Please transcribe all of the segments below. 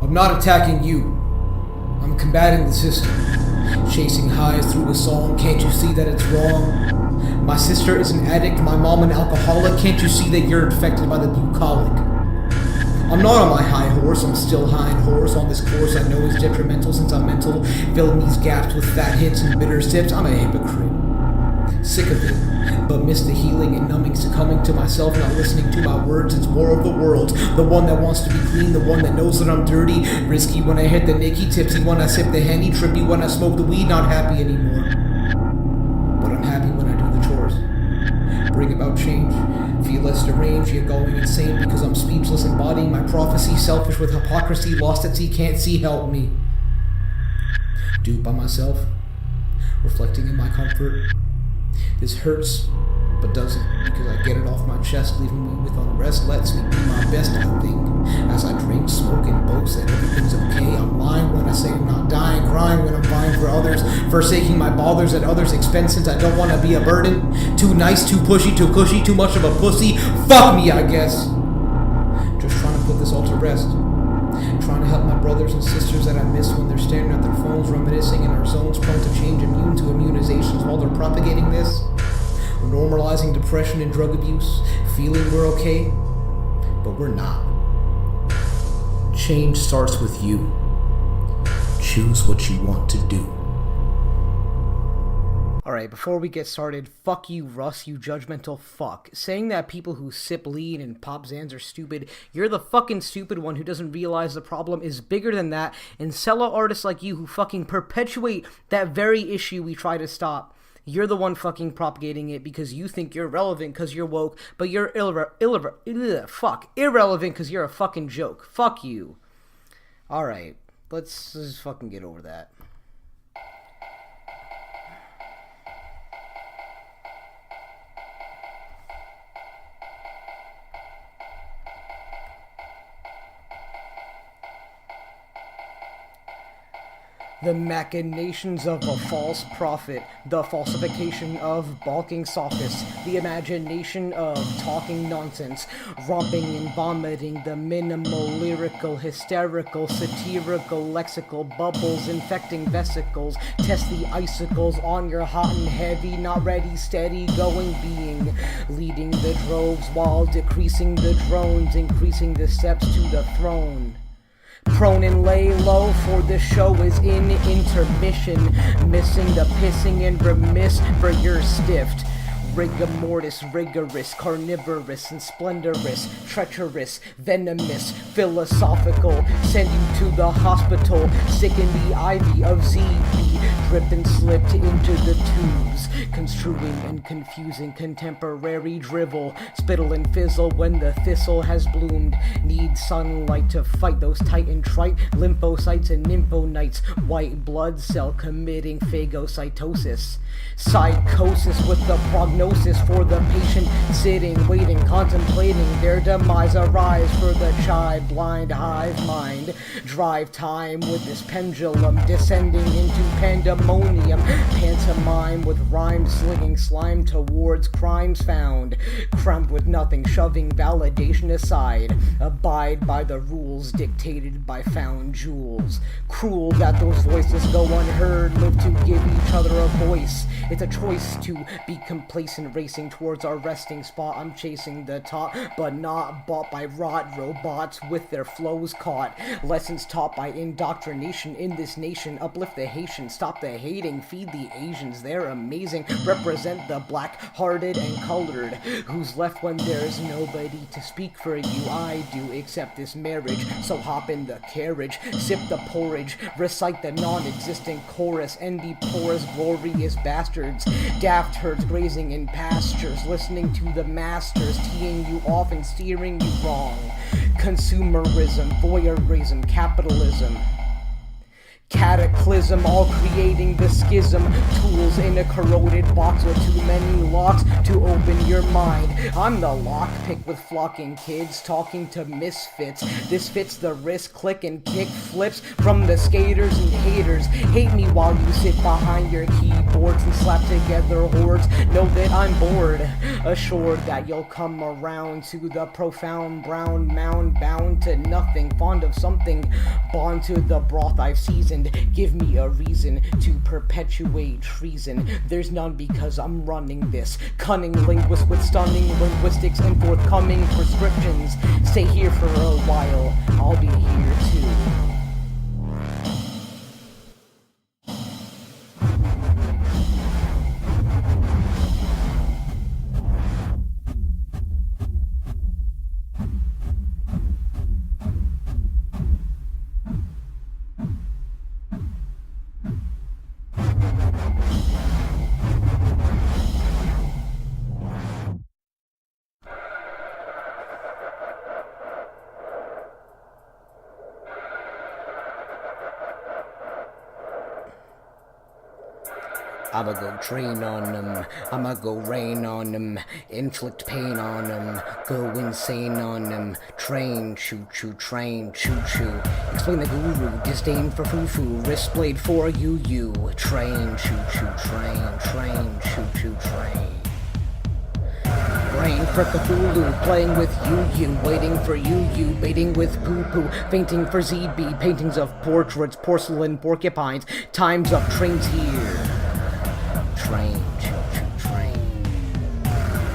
I'm not attacking you. I'm combating the system. Chasing highs through a song, can't you see that it's wrong? My sister is an addict, my mom an alcoholic, can't you see that you're infected by the bucolic? I'm not on my high horse, I'm still high and horse on this course I know is detrimental since I'm mental, filling these gaps with fat hits and bitter sips. I'm a hypocrite. Sick of it, but miss the healing and numbing, succumbing to myself, not listening to my words. It's more of the world, the one that wants to be clean, the one that knows that I'm dirty, risky when I hit the Nicky, tipsy when I sip the Henny, trippy when I smoke the weed, not happy anymore. But I'm happy when I do the chores, bring about change, feel less deranged, yet going insane because I'm speechless, embodying my prophecy, selfish with hypocrisy, lost at sea, can't see, help me. Duped by myself, reflecting in my comfort. This hurts, but doesn't, because I get it off my chest, leaving me with unrest. Lets me do my best, I think, as I drink, smoke, and boast that everything's okay. I'm lying when I say I'm not dying, crying when I'm vying for others, forsaking my bothers at others' expense since I don't want to be a burden. Too nice, too pushy, too cushy, too much of a pussy. Fuck me, I guess. Just trying to put this all to rest. Trying to help my brothers and sisters that I miss when they're staring at their phones, reminiscing in our zones, prone to change, immune to immunizations while they're propagating this. We're normalizing depression and drug abuse, feeling we're okay, but we're not. Change starts with you. Choose what you want to do. Alright, before we get started, fuck you, Russ, you judgmental fuck. Saying that people who sip lean and pop Zans are stupid, you're the fucking stupid one who doesn't realize the problem is bigger than that, and cello artists like you who fucking perpetuate that very issue we try to stop. You're the one fucking propagating it because you think you're relevant because you're woke, but you're irrelevant because you're a fucking joke. Fuck you. Alright, let's just fucking get over that. The machinations of a false prophet, the falsification of balking sophists, the imagination of talking nonsense, romping and vomiting, the minimal, lyrical, hysterical, satirical, lexical bubbles infecting vesicles, test the icicles on your hot and heavy, not ready, steady, going being, leading the droves while decreasing the drones, increasing the steps to the throne. Prone and lay low, for the show is in intermission, missing the pissing and remiss for your stiffed. Rigor mortis, rigorous, carnivorous, and splendorous, treacherous, venomous, philosophical, send you to the hospital, sick in the ivy of ZB, dripped and slipped into the tubes, construing and confusing contemporary drivel, spittle and fizzle when the thistle has bloomed, need sunlight to fight those tight and trite lymphocytes and nymphonites, white blood cell committing phagocytosis, psychosis with the prognosis for the patient sitting, waiting, contemplating their demise, arise for the chai blind hive mind, drive time with this pendulum descending into pandemonium, pantomime with rhymes slinging slime towards crimes found, crammed with nothing, shoving validation aside, abide by the rules dictated by found jewels, cruel that those voices go unheard, live to give each other a voice, it's a choice to be complacent, racing towards our resting spot. I'm chasing the top, but not bought by rot robots with their flows caught. Lessons taught by indoctrination in this nation. Uplift the Haitian, stop the hating, feed the Asians. They're amazing. Represent the black-hearted and colored. Who's left when there's nobody to speak for you? I do accept this marriage, so hop in the carriage, sip the porridge, recite the non-existent chorus, and be porous, glorious bastards. Daft herds grazing in pastures, listening to the masters, teeing you off and steering you wrong. Consumerism, voyeurism, capitalism, cataclysm, all creating the schism. Tools in a corroded box with too many locks to open your mind. I'm the lockpick with flocking kids, talking to misfits. This fits the risk, click and kick flips from the skaters and haters. Hate me while you sit behind your keyboards and slap together hordes. Know that I'm bored assured that you'll come around to the profound brown mound, bound to nothing, fond of something, bond to the broth I've seasoned. Give me a reason to perpetuate treason. There's none because I'm running this. Cunning linguist with stunning linguistics and forthcoming prescriptions. Stay here for a while, I'll be here too. I'ma go train on them, I'ma go rain on them, inflict pain on them, go insane on them, train, choo-choo, train, choo-choo, explain the guru, disdain for foo-foo, wrist blade for you, train, choo-choo, train, choo-choo, train. Brain for Cthulhu, playing with you, waiting for you, baiting with poo-poo, fainting for ZB, paintings of portraits, porcelain porcupines, times of trains here. Train, choo-choo, train.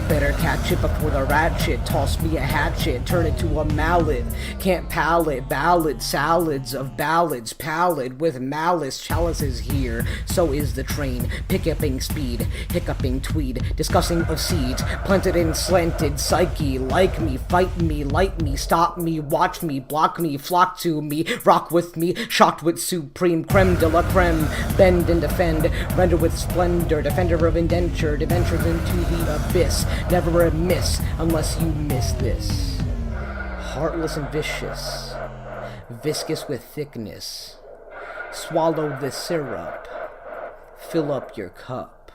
Better catch it before the ratchet. Toss me a hatchet, turn it to a mallet. Can't palate, ballad, salads of ballads, pallid with malice. Chalices here, so is the train. Pickuping speed, hiccuping tweed, discussing of seeds. Planted in slanted psyche, like me, fight me, light me, stop me, watch me, block me, flock to me, rock with me, shocked with supreme creme de la creme. Bend and defend, render with splendor, defender of indenture, adventures into the abyss. Never a miss unless you miss this. Heartless and vicious, viscous with thickness. Swallow the syrup, fill up your cup.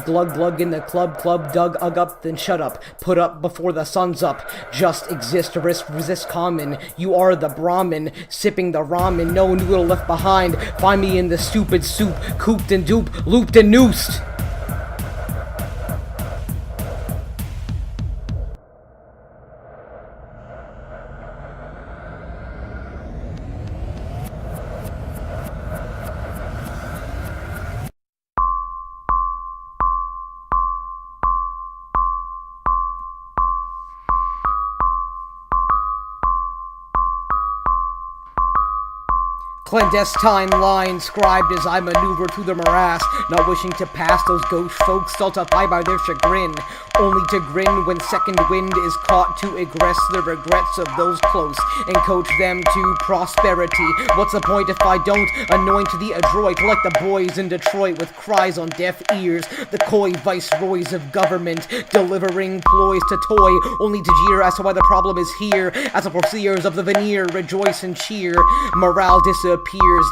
Glug glug in the club, dug up, then shut up. Put up before the sun's up. Just exist, resist common. You are the Brahmin, sipping the ramen. No noodle left behind. Find me in the stupid soup, cooped and duped, looped and noosed. Clandestine line scribed as I maneuver through the morass, not wishing to pass those gauche folks, stultified by their chagrin, only to grin when second wind is caught to egress the regrets of those close and coach them to prosperity. What's the point if I don't anoint the adroit like the boys in Detroit with cries on deaf ears, the coy viceroys of government delivering ploys to toy, only to jeer as to why the problem is here, as the foreseers of the veneer rejoice and cheer. Morale disappears,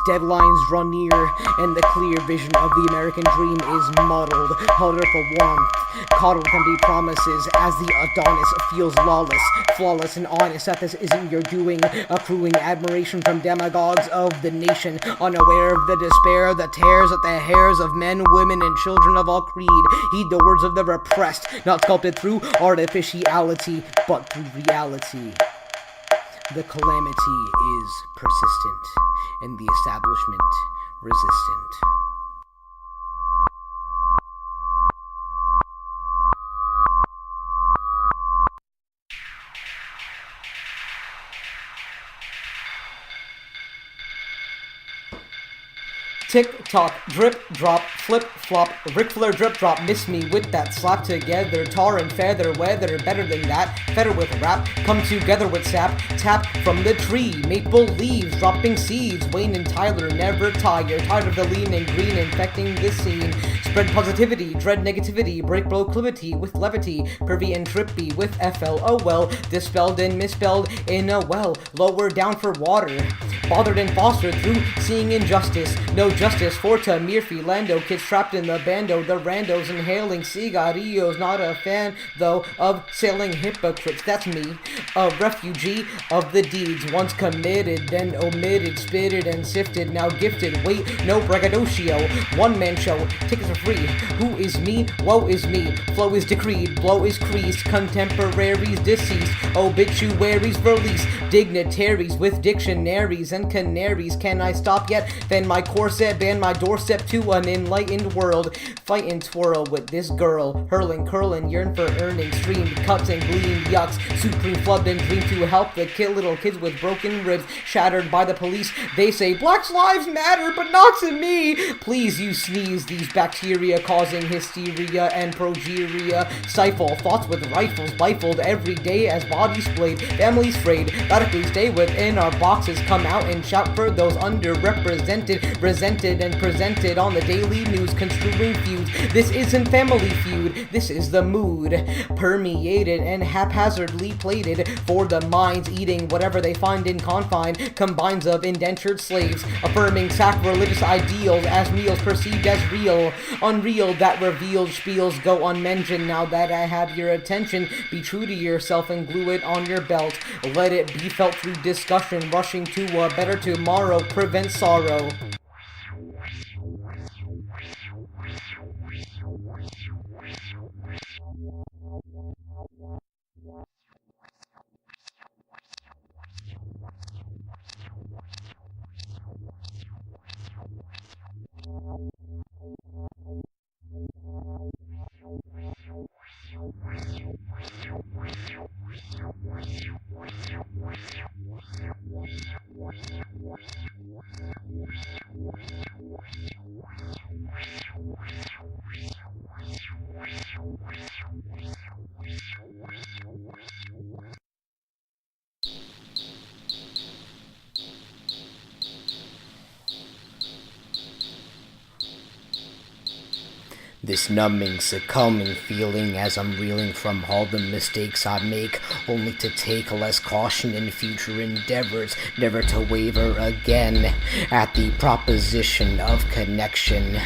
deadlines run near, and the clear vision of the American dream is muddled, huddled for warmth, coddled with empty promises as the Adonis feels lawless, flawless and honest that this isn't your doing, accruing admiration from demagogues of the nation, unaware of the despair that tears at the hairs of men, women, and children of all creed. Heed the words of the repressed, not sculpted through artificiality, but through reality. The calamity is persistent, and the establishment resistant. Tick tock, drip drop, flip flop, Ric Flair drip drop, miss me with that slap together, tar and feather, weather, better than that, feather with rap, come together with sap, tap from the tree, maple leaves, dropping seeds, Wayne and Tyler never tire, tired of the lean and green infecting the scene, spread positivity, dread negativity, break proclivity with levity, pervy and trippy with FLOL, dispelled and misspelled in a well, lower down for water, bothered and fostered through seeing injustice, no justice for Tamir Philando. Kids trapped in the bando, the randos inhaling cigarillos. Not a fan, though, of sailing hypocrites. That's me, a refugee of the deeds. Once committed, then omitted, spitted and sifted, now gifted. Wait, no braggadocio. One-man show, tickets are free. Who is me? Woe is me. Flow is decreed, blow is creased. Contemporaries deceased, obituaries released. Dignitaries with dictionaries and canaries. Can I stop yet? Then my corset, ban my doorstep to an enlightened world. Fight and twirl with this girl, hurling, curling, yearn for earnings, streamed cups and gleamed yucks, supreme flubbed and dreamed to help the little kids with broken ribs, shattered by the police. They say Black lives matter, but not to me. Please, you sneeze, these bacteria causing hysteria and progeria. Stifle thoughts with rifles, rifled every day as bodies splayed, families frayed. Radically stay within our boxes, come out and shout for those underrepresented, resented and presented on the daily news, construing feuds. This isn't Family Feud, this is the mood, permeated and haphazardly plated for the minds, eating whatever they find in confine, combines of indentured slaves, affirming sacrilegious ideals as meals perceived as real, unreal that revealed spiels go unmentioned. Now that I have your attention, be true to yourself and glue it on your belt. Let it be felt through discussion, rushing to a better tomorrow prevents sorrow. This numbing, succumbing feeling as I'm reeling from all the mistakes I make, only to take less caution in future endeavors, never to waver again at the proposition of connection.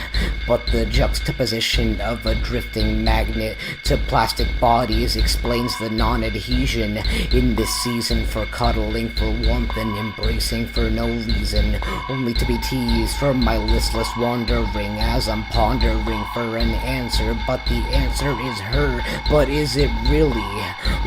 But the juxtaposition of a drifting magnet to plastic bodies explains the non-adhesion in this season for cuddling, for warmth and embracing for no reason, only to be teased for my listless wandering as I'm pondering for an answer. But the answer is her, but is it really?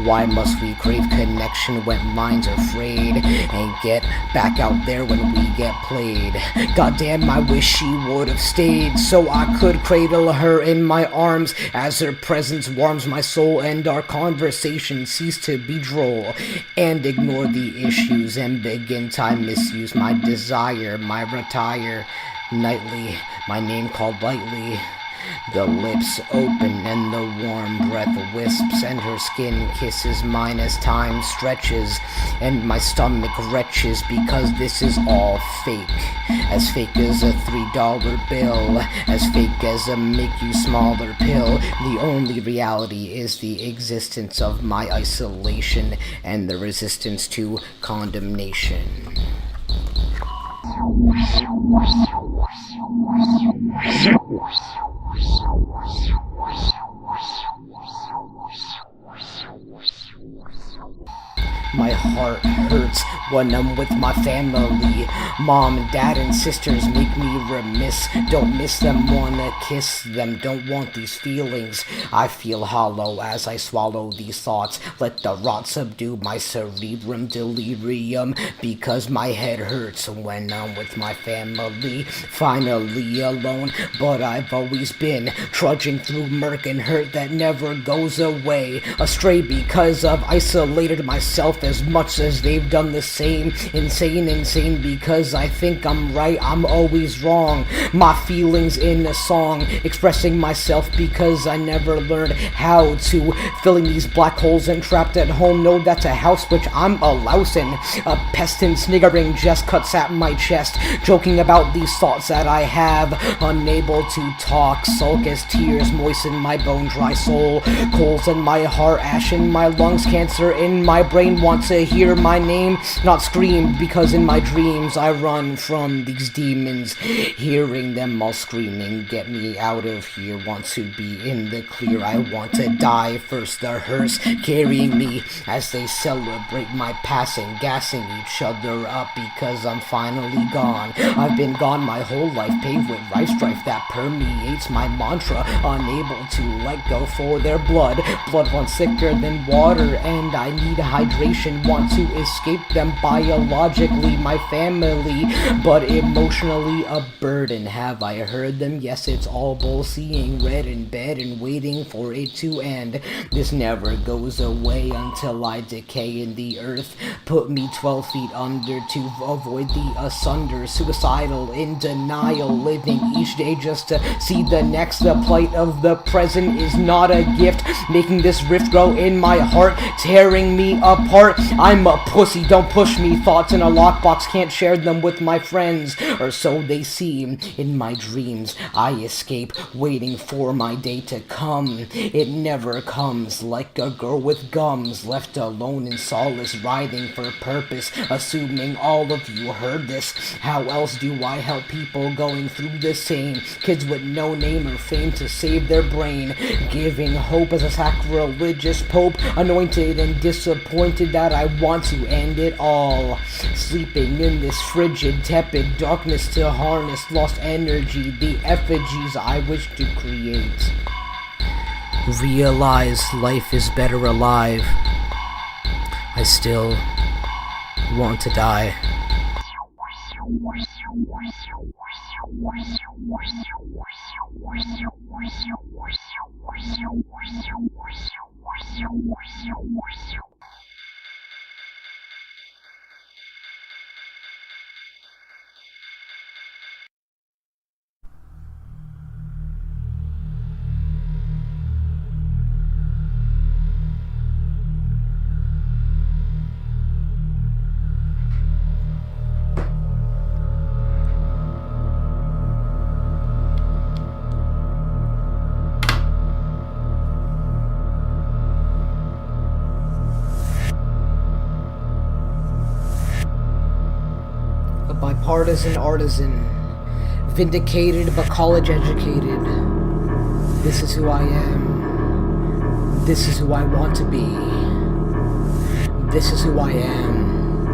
Why must we crave connection when minds are frayed and get back out there when we get played? Goddamn, I wish she would have stayed so I could cradle her in my arms as her presence warms my soul and our conversation cease to be droll and ignore the issues and begin time misuse my desire, my retire nightly, my name called lightly. The lips open and the warm breath wisps, and her skin kisses mine as time stretches, and my stomach retches because this is all fake. As fake as a $3 bill, as fake as a make you smaller pill. The only reality is the existence of my isolation and the resistance to condemnation. My heart hurts when I'm with my family. Mom, dad, and sisters make me remiss. Don't miss them, wanna kiss them. Don't want these feelings. I feel hollow as I swallow these thoughts. Let the rot subdue my cerebrum delirium, because my head hurts when I'm with my family. Finally alone, but I've always been trudging through murk and hurt that never goes away. Astray because I've isolated myself as much as they've done the same. Insane because I think I'm right, I'm always wrong. My feelings in a song, expressing myself because I never learned how to. Filling these black holes and trapped at home, no, that's a house which I'm a louse in. A pest and sniggering jest cuts at my chest, joking about these thoughts that I have. Unable to talk, sulk as tears moisten my bone dry soul. Coals in my heart, ash in my lungs, cancer in my brain. Want to hear my name? not screamed, because in my dreams I run from these demons. Hearing them all screaming, get me out of here, want to be in the clear. I want to die first, the hearse carrying me as they celebrate my passing, gassing each other up because I'm finally gone. I've been gone my whole life, paved with rife strife that permeates my mantra, unable to let go for their blood runs thicker than water, and I need hydration, want to escape them biologically, my family, but emotionally a burden. Have I heard them? Yes, it's all bull, seeing red in bed and waiting for it to end. This never goes away until I decay in the earth. Put me 12 feet under to avoid the asunder. Suicidal, in denial, living each day just to see the next. The plight of the present is not a gift, making this rift grow in my heart, tearing me apart. I'm a pussy, don't push me. Thoughts in a lockbox, can't share them with my friends, or so they seem. In my dreams I escape, waiting for my day to come. It never comes, like a girl with gums, left alone in solace, writhing for purpose, assuming all of you heard this. How else do I help people going through the same? Kids with no name or fame to save their brain, giving hope as a sacrilegious pope, anointed and disappointed that I want to end it all. Sleeping in this frigid, tepid darkness to harness lost energy, the effigies I wish to create. Realize life is better alive. I still want to die. Bipartisan artisan, vindicated but college educated. This is who I am. This is who I want to be. This is who I am.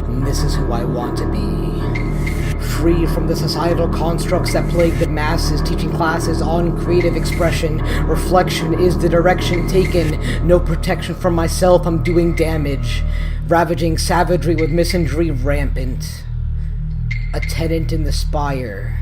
And this is who I want to be. Free from the societal constructs that plague the masses, teaching classes on creative expression. Reflection is the direction taken. No protection from myself, I'm doing damage. Ravaging savagery with misandry rampant. A tenant in the spire,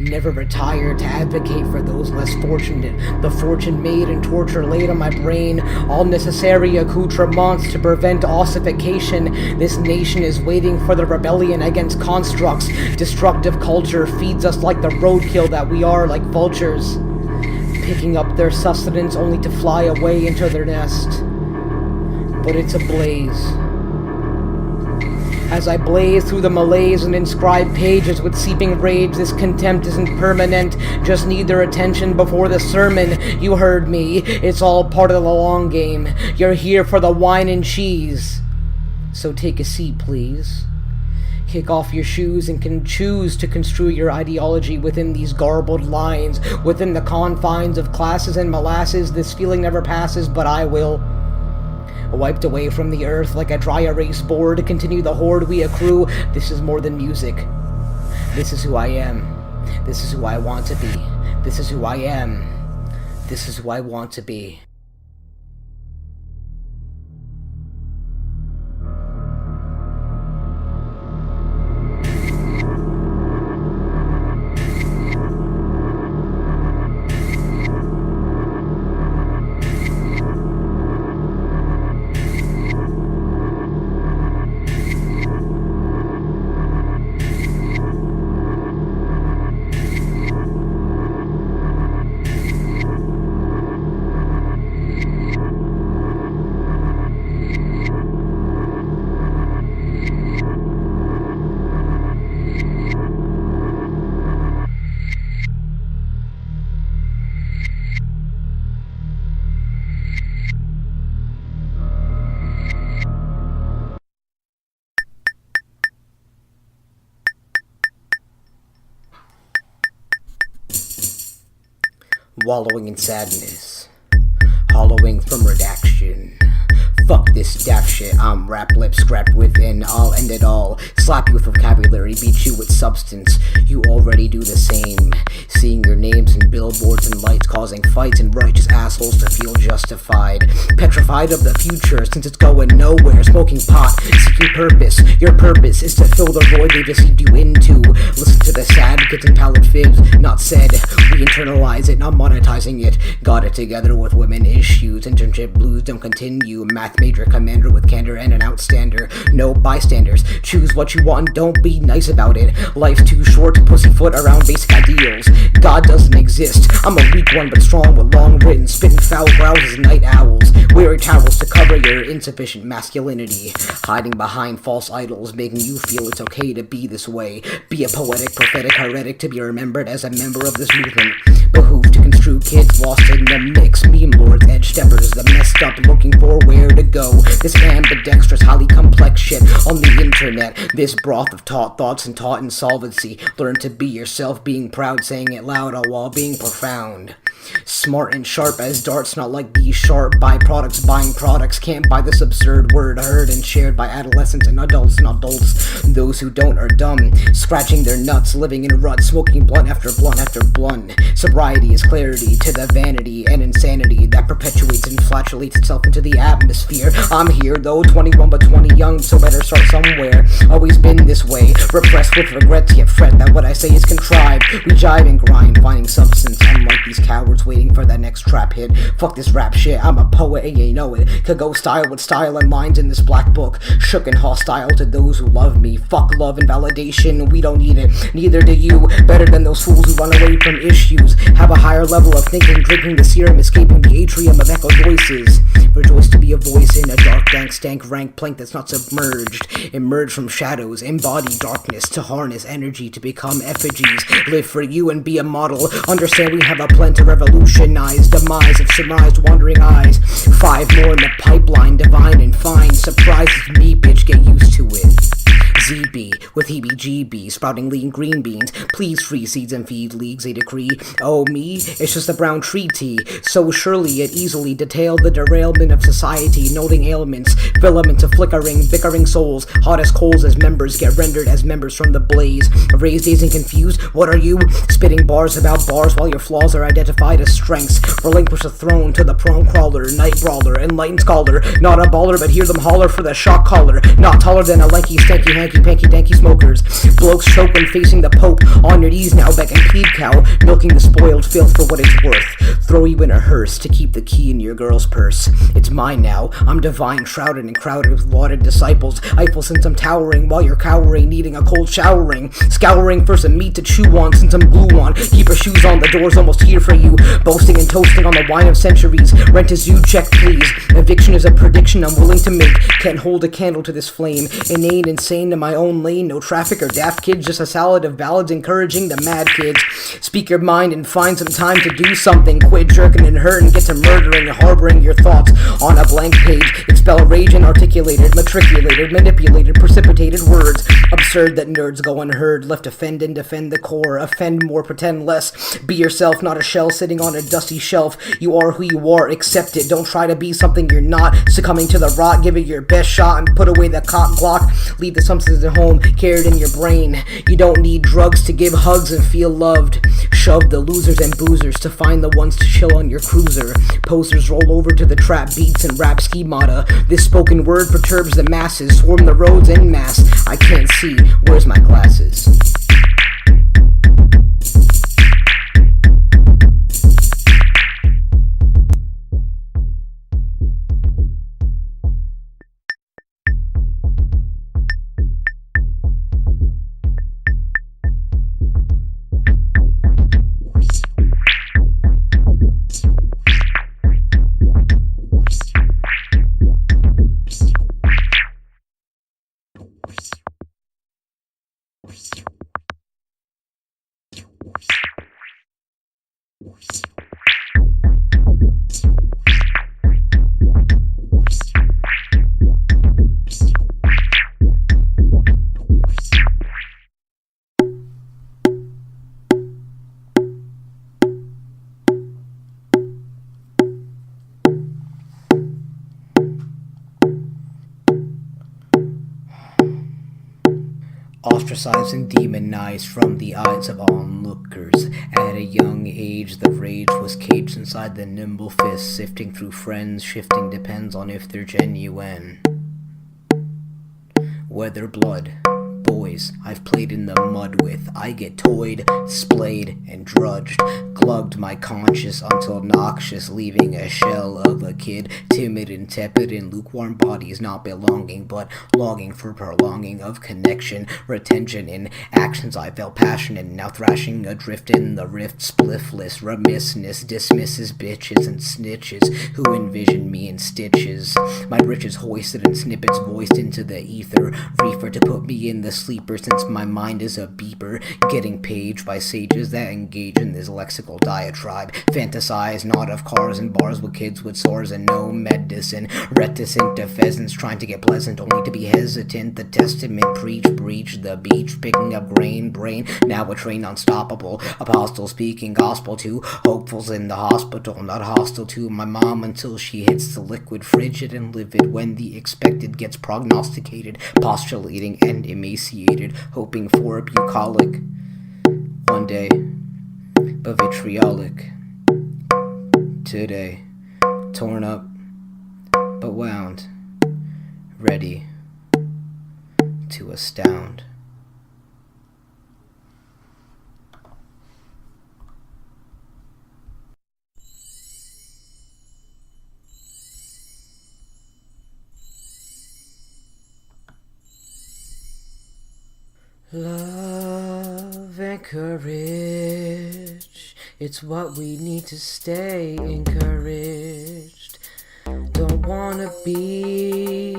never retire to advocate for those less fortunate. The fortune made and torture laid on my brain, all necessary accoutrements to prevent ossification. This nation is waiting for the rebellion against constructs. Destructive culture feeds us like the roadkill that we are, like vultures, picking up their sustenance only to fly away into their nest. But it's ablaze. As I blaze through the malaise and inscribe pages with seeping rage, this contempt isn't permanent, just need their attention before the sermon. You heard me, it's all part of the long game. You're here for the wine and cheese. So take a seat, please. Kick off your shoes and can choose to construe your ideology within these garbled lines, within the confines of classes and molasses. This feeling never passes, but I will. Wiped away from the earth like a dry erase board, continue the horde we accrue. This is more than music. This is who I am. This is who I want to be. This is who I am. This is who I want to be. wallowing in sadness, hollowing from redaction. Fuck this daft shit, I'm rap lips scrapped within, I'll end it all. Slap you with vocabulary, beat you with substance. You already do the same. Seeing your names in billboards and lights, causing fights and righteous assholes to feel justified. Petrified of the future since it's going nowhere. Smoking pot, seeking purpose. Your purpose is to fill the void they deceived you into. Listen to the sad kids and pallid fibs, not said. We internalize it, not monetizing it. Got it together with women issues. Internship blues don't continue. Math major commander with candor and an outstander. No bystanders. Choose what you want and don't be nice about it. Life's too short to pussyfoot around basic ideals. God doesn't exist. I'm a weak one but strong with long written, spitting foul growls as night owls. Weary towels to cover your insufficient masculinity. Hiding behind false idols, making you feel it's okay to be this way. Be a poetic, prophetic heretic to be remembered as a member of this movement. Behoove to construe kids lost in the mix. Meme lords, edge steppers, the messed up looking for where to go. This ambidextrous, highly complex shit on the internet. This broth of taught thoughts and taught insolvency. Learn to be yourself, being proud, saying it loud, all while being profound. Smart and sharp as darts, not like these sharp byproducts. Buying products can't buy this absurd word, heard and shared by adolescents and adults, not adults. Those who don't are dumb, scratching their nuts, living in ruts, smoking blunt after blunt after blunt. Sobriety is clarity to the vanity and insanity that perpetuates and flatulates itself into the atmosphere. I'm here though, 21 but 20 young, so better start somewhere. Always been this way, repressed with regrets, yet fret that what I say is contrived. We jive and grind, finding substance, unlike these cowards waiting for that next trap hit. Fuck this rap shit, I'm a poet and you know it. Could go style with style and lines in this black book. Shook and hostile to those who love me. Fuck love and validation, we don't need it, neither do you. Better than those fools who run away from issues. Have a higher level of thinking, drinking the serum, escaping the atrium of echoed voices. Rejoice to be a voice in a dark, dank, stank, rank plank that's not submerged. Emerge from shadows, embody darkness to harness energy to become effigies. Live for you and be a model. Understand we have a plan to revolutionize. Demise of surmised wandering eyes. 5 more in the pipeline, divine and fine. Surprises me, bitch, get used to it. ZB with heebie-jeebies, sprouting lean green beans. Please free seeds and feed leagues, a decree. Oh me, it's just a brown treaty. So surely it easily detailed the derailment of society, noting ailments, filaments of flickering, bickering souls, hot as coals as members get rendered as members from the blaze. Raised, dazed, and confused, what are you? Spitting bars about bars while your flaws are identified as strengths. Relinquish the throne to the prom crawler, night brawler, enlightened scholar. Not a baller, but hear them holler for the shock collar. Not taller than a lanky, stanky, hanky, panky, danky smokers. Blokes choke when facing the Pope. On your knees now, begging plead cow, milking the spoiled filth for what it's worth. Throw you in a hearse to keep the key in your girl's purse. It's mine now. I'm divine, shrouded and crowded with lauded disciples. Eiffel since I'm towering while you're cowering, needing a cold showering. Scouring for some meat to chew on since I'm glue on. Keep your shoes on, the door's almost here for you. Boasting and toasting on the wine of centuries. Rent is due, check please. Eviction is a prediction I'm willing to make. Can't hold a candle to this flame. Inane, insane to my own lane. No traffic or daft kids, just a salad of ballads encouraging the mad kids. Speak your mind and find some time to do something. Quit jerking and hurting, get to murdering and harboring your thoughts on a blank page. Expel rage and articulated, matriculated, manipulated, precipitated words. Absurd that nerds go unheard. Left to fend and defend the core. Offend more, pretend less. Be yourself, not a shell sitting on a dusty shelf. You are who you are, accept it. Don't try to be something you're not. Succumbing to the rot, give it your best shot and put away the cock Glock. Leave the substance at home, carried in your brain. You don't need drugs to give hugs and feel loved. Shove the losers and boozers to find the ones to chill on your cruiser. Posters roll over to the trap beats and rap schemata. This spoken word perturbs the masses. Swarm the roads en masse. I can't see. Where's my glasses? ostracized and demonized from the eyes of onlookers. At a young age, the rage was caged inside the nimble fist, sifting through friends, shifting depends on if they're genuine. Whether blood, boys I've played in the mud with, I get toyed, splayed, and drudged, glugged my conscience until noxious, leaving a shell of a kid, timid and tepid in lukewarm bodies, not belonging, but longing for prolonging of connection, retention in actions I felt passionate, now thrashing adrift in the rift, spliffless remissness dismisses bitches and snitches who envision me in stitches, my riches hoisted and snippets voiced into the ether, reefer to put me in the sleeper since my mind is a beeper, getting paged by sages that engage in this lexical diatribe, fantasize not of cars and bars with kids with sores and no medicine, reticent to pheasants trying to get pleasant only to be hesitant, the testament breach the beach, picking up grain, brain, now a train unstoppable, apostle speaking gospel to hopefuls in the hospital, not hostile to my mom until she hits the liquid, frigid and livid when the expected gets prognosticated, postulating and emaciated, hoping for a bucolic one day, but vitriolic today, torn up but wound, ready to astound. Love and courage, it's what we need to stay encouraged. Don't wanna be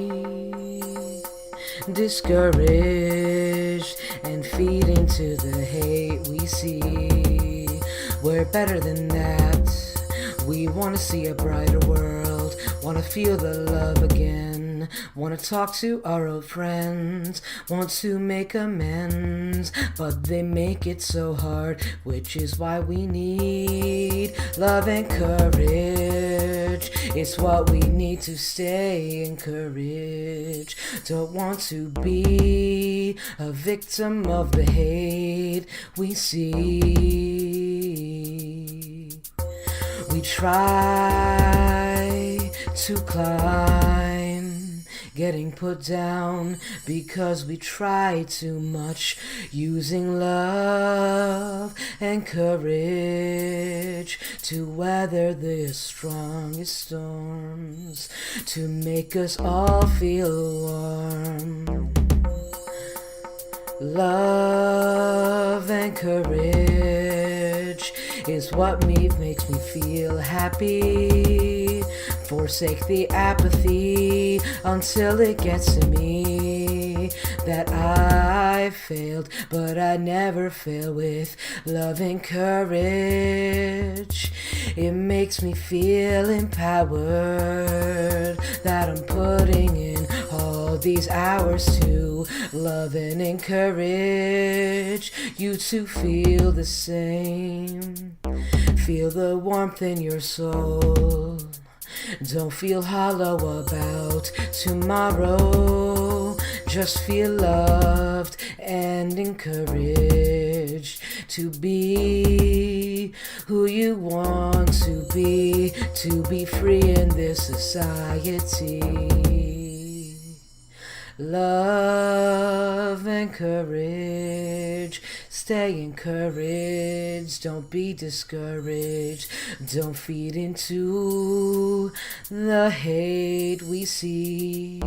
discouraged and feed into the hate we see. We're better than that. We wanna see a brighter world, wanna feel the love again, wanna talk to our old friends, want to make amends, but they make it so hard, which is why we need love and courage. It's what we need to stay encouraged. Don't want to be a victim of the hate we see. We try to climb, getting put down because we try too much, using love and courage to weather the strongest storms, to make us all feel warm. Love and courage is what makes me feel happy. Forsake the apathy until it gets to me that I failed, but I never fail with love and courage. It makes me feel empowered that I'm putting in all these hours to love and encourage you to feel the same. Feel the warmth in your soul. Don't feel hollow about tomorrow. Just feel loved and encouraged to be who you want to be free in this society. Love and courage, stay encouraged, don't be discouraged, don't feed into the hate we see.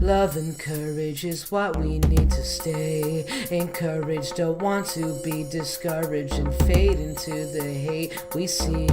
Love and courage is what we need to stay encouraged, don't want to be discouraged and fade into the hate we see.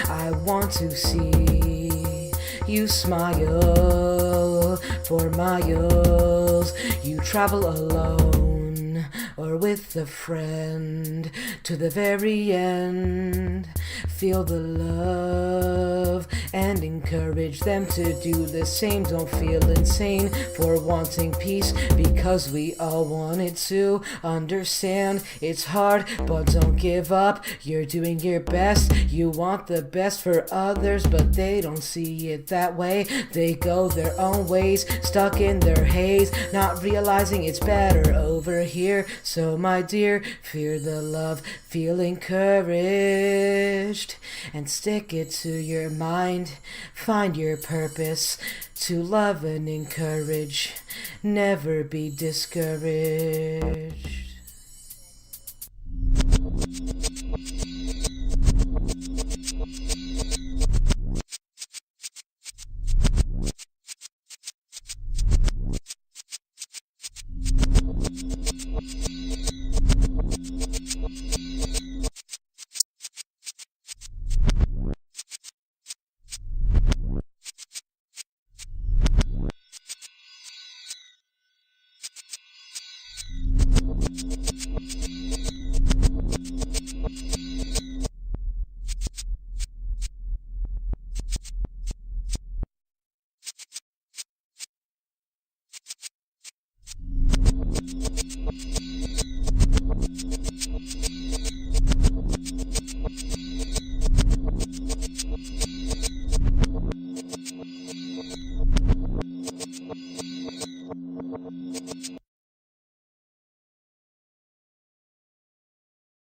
I want to see you smile for miles, you travel alone or with a friend to the very end. Feel the love and encourage them to do the same. Don't feel insane for wanting peace, because we all want it to. Understand it's hard, but don't give up. You're doing your best. You want the best for others, but they don't see it that way. They go their own ways, stuck in their haze, not realizing it's better over here. So my dear, fear the love, feel encouraged, and stick it to your mind. Find your purpose to love and encourage. Never be discouraged.